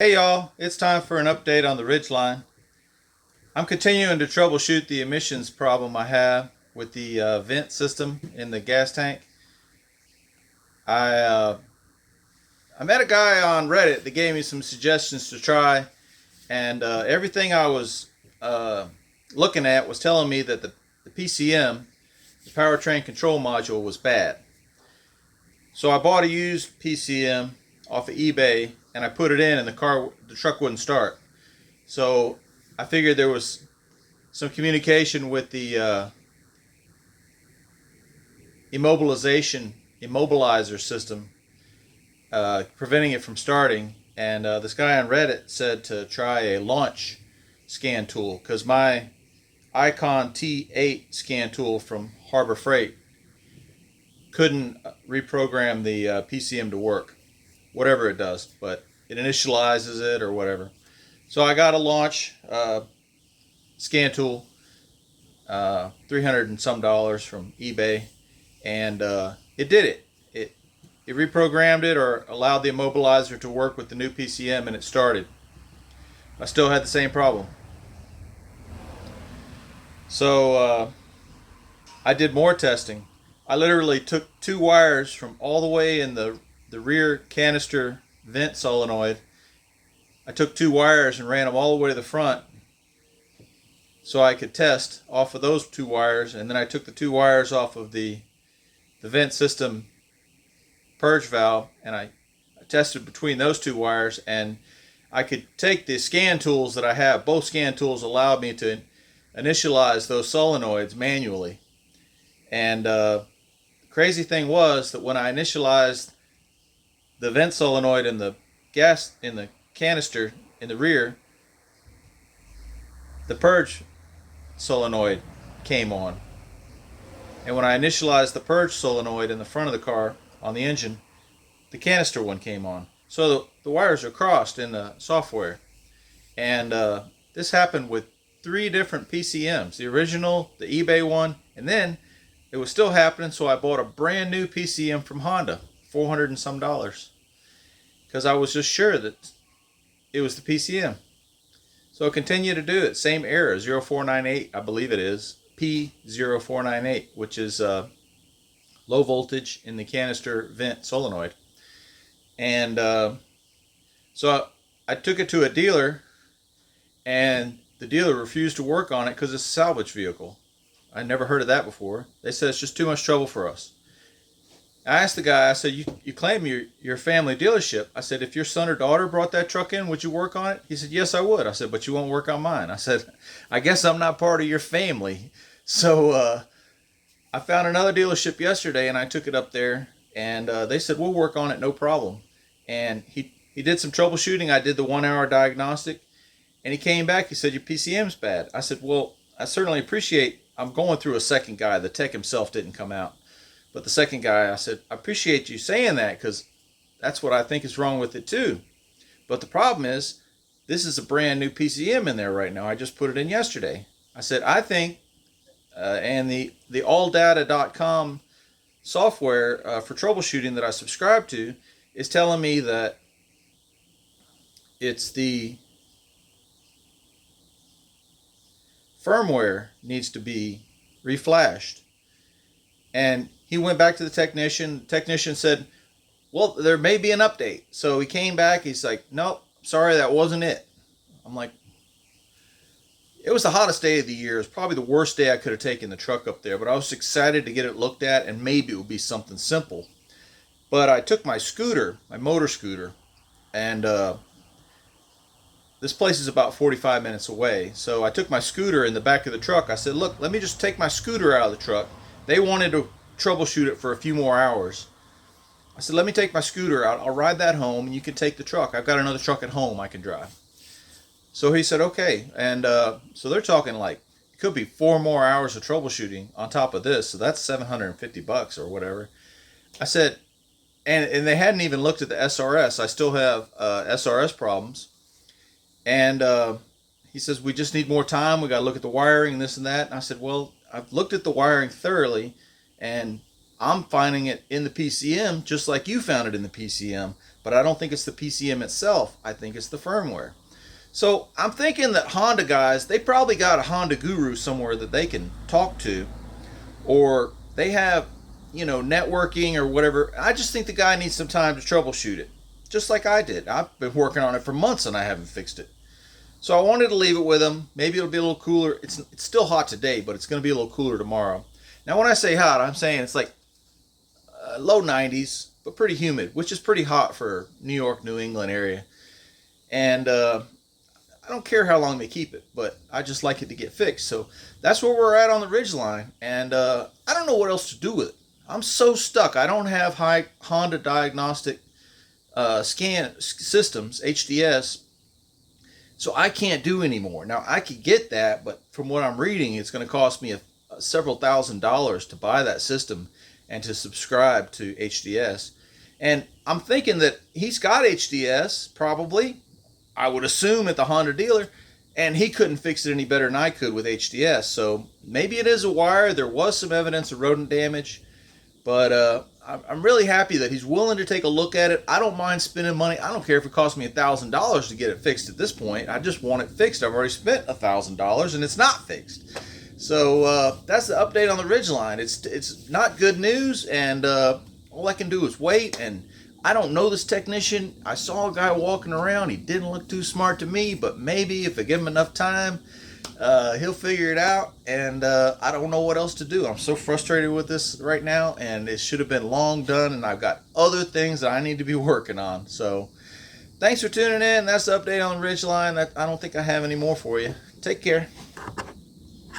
Hey y'all, it's time for an update on the Ridgeline. I'm continuing to troubleshoot the emissions problem I have with the vent system in the gas tank. I uh, I met a guy on Reddit that gave me some suggestions to try, and everything I was uh, looking at was telling me that the PCM, the powertrain control module, was bad. So I bought a used PCM off of eBay and I put it in, and the truck wouldn't start. So I figured there was some communication with the immobilizer system, preventing it from starting. And this guy on Reddit said to try a launch scan tool because my Icon T8 scan tool from Harbor Freight couldn't reprogram the PCM to work, whatever it does, but it initializes it or whatever. So I got a launch scan tool, 300 and some dollars from eBay, and it did it. It reprogrammed it or allowed the immobilizer to work with the new PCM, and it started. I still had the same problem. So I did more testing. I literally took two wires from all the way in the rear canister vent solenoid. I took two wires and ran them all the way to the front so I could test off of those two wires, and then I took the two wires off of the vent system purge valve, and I tested between those two wires, and I could take the scan tools that I have. Both scan tools allowed me to initialize those solenoids manually. And the crazy thing was that when I initialized the vent solenoid in the gas in the canister in the rear, the purge solenoid came on. And when I initialized the purge solenoid in the front of the car on the engine, the canister one came on. So the wires are crossed in the software. And this happened with three different PCMs, the original, the eBay one, and then it was still happening, so I bought a brand new PCM from Honda, 400 and some dollars, because I was just sure that it was the PCM. So I continue to do it. Same error, 0498, I believe it is, P0498, which is low voltage in the canister vent solenoid. And so I took it to a dealer, and the dealer refused to work on it because it's a salvage vehicle. I never heard of that before. They said it's just too much trouble for us. I asked the guy, I said, you claim your family dealership. I said, if your son or daughter brought that truck in, would you work on it? He said, yes, I would. I said, but you won't work on mine. I said, I guess I'm not part of your family. So I found another dealership yesterday, and I took it up there, and they said, we'll work on it, no problem. And he did some troubleshooting. I did the 1 hour diagnostic, and he came back. He said, your PCM's bad. I said, well, I certainly appreciate, I'm going through a second guy. The tech himself didn't come out. But the second guy, I said, I appreciate you saying that because that's what I think is wrong with it too. But the problem is, this is a brand new PCM in there right now. I just put it in yesterday. I said, I think, and the alldata.com software for troubleshooting that I subscribe to is telling me that it's the firmware needs to be reflashed. And he went back to the technician. The technician said, well, there may be an update. So he came back. He's like, nope, sorry, that wasn't it. I'm like, it was the hottest day of the year. It was probably the worst day I could have taken the truck up there. But I was excited to get it looked at, and maybe it would be something simple. But I took my scooter, my motor scooter, and this place is about 45 minutes away. So I took my scooter in the back of the truck. I said, look, let me just take my scooter out of the truck. They wanted to troubleshoot it for a few more hours. I said, let me take my scooter out. I'll ride that home, and you can take the truck. I've got another truck at home I can drive. So he said, okay. And so they're talking like, it could be 4 more hours of troubleshooting on top of this. So that's $750 or whatever. I said, and they hadn't even looked at the SRS. I still have SRS problems. And he says, we just need more time. We got to look at the wiring and this and that. And I said, well, I've looked at the wiring thoroughly, and I'm finding it in the PCM just like you found it in the PCM. but I don't think it's the PCM itself. I think it's the firmware. So I'm thinking that Honda guys, they probably got a Honda guru somewhere that they can talk to, or they have, networking or whatever. I just think the guy needs some time to troubleshoot it, just like I did. I've been working on it for months and I haven't fixed it. So I wanted to leave it with him. Maybe it'll be a little cooler. It's still hot today, but it's going to be a little cooler tomorrow. Now, when I say hot, I'm saying it's like low 90s, but pretty humid, which is pretty hot for New York, New England area. And I don't care how long they keep it, but I just like it to get fixed. So that's where we're at on the Ridgeline. And I don't know what else to do with it. I'm so stuck. I don't have high Honda diagnostic scan systems, HDS, so I can't do anymore. Now, I could get that, but from what I'm reading, it's going to cost me several $1,000s to buy that system and to subscribe to HDS. And I'm thinking that he's got HDS, probably, I would assume, at the Honda dealer, and he couldn't fix it any better than I could with HDS. So maybe it is a wire. There was some evidence of rodent damage, but I'm really happy that he's willing to take a look at it. I don't mind spending money. I don't care if it costs me $1,000 to get it fixed at this point. I just want it fixed. I've already spent $1,000 and it's not fixed. So that's the update on the Ridgeline. It's not good news, and all I can do is wait. And I don't know this technician. I saw a guy walking around. He didn't look too smart to me, but maybe if I give him enough time, he'll figure it out. And I don't know what else to do. I'm so frustrated with this right now, and it should have been long done, and I've got other things that I need to be working on. So thanks for tuning in. That's the update on the Ridgeline. I don't think I have any more for you. Take care.